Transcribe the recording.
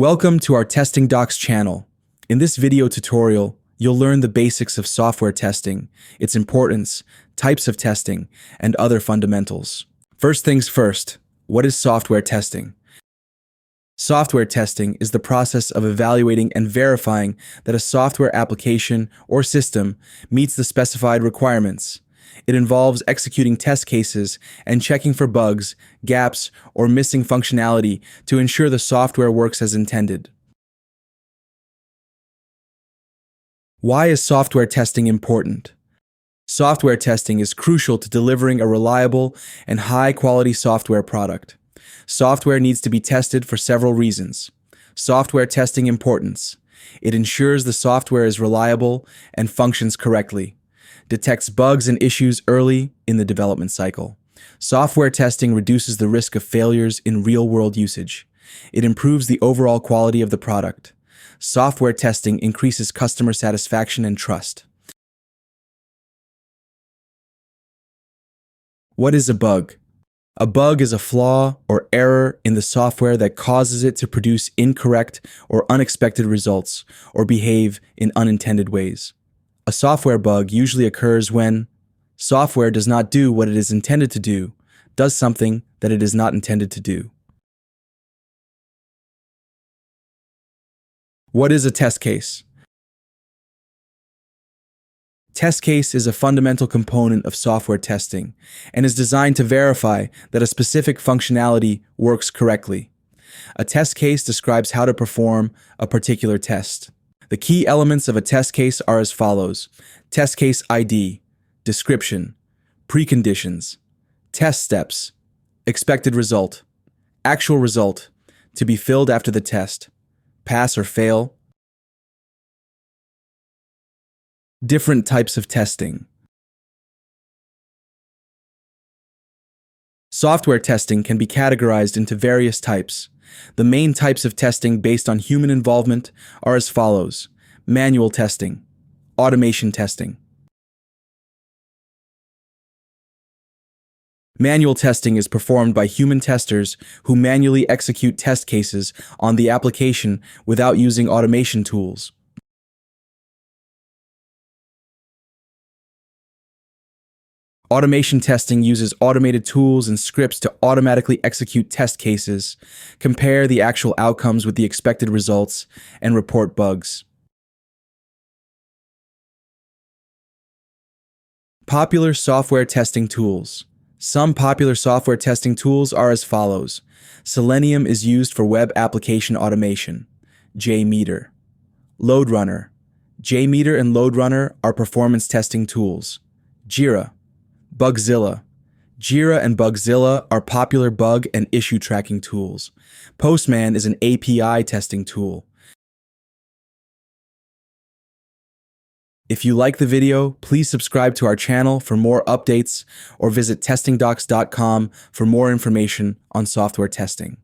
Welcome to our Testing Docs channel. In this video tutorial, you'll learn the basics of software testing, its importance, types of testing, and other fundamentals. First things first, what is software testing? Software testing is the process of evaluating and verifying that a software application or system meets the specified requirements. It involves executing test cases and checking for bugs, gaps, or missing functionality to ensure the software works as intended. Why is software testing important? Software testing is crucial to delivering a reliable and high-quality software product. Software needs to be tested for several reasons. Software testing importance. It ensures the software is reliable and functions correctly. Detects bugs and issues early in the development cycle. Software testing reduces the risk of failures in real-world usage. It improves the overall quality of the product. Software testing increases customer satisfaction and trust. What is a bug? A bug is a flaw or error in the software that causes it to produce incorrect or unexpected results or behave in unintended ways. A software bug usually occurs when software does not do what it is intended to do, does something that it is not intended to do. What is a test case? Test case is a fundamental component of software testing and is designed to verify that a specific functionality works correctly. A test case describes how to perform a particular test. The key elements of a test case are as follows: test case ID, description, preconditions, test steps, expected result, actual result, to be filled after the test, pass or fail. Different types of testing. Software testing can be categorized into various types. The main types of testing based on human involvement are as follows: manual testing, automation testing. Manual testing is performed by human testers who manually execute test cases on the application without using automation tools. Automation testing uses automated tools and scripts to automatically execute test cases, compare the actual outcomes with the expected results, and report bugs. Popular software testing tools. Some popular software testing tools are as follows. Selenium is used for web application automation. JMeter. LoadRunner. JMeter and LoadRunner are performance testing tools. Jira. Bugzilla. Jira and Bugzilla are popular bug and issue tracking tools. Postman is an API testing tool. If you like the video, please subscribe to our channel for more updates or visit testingdocs.com for more information on software testing.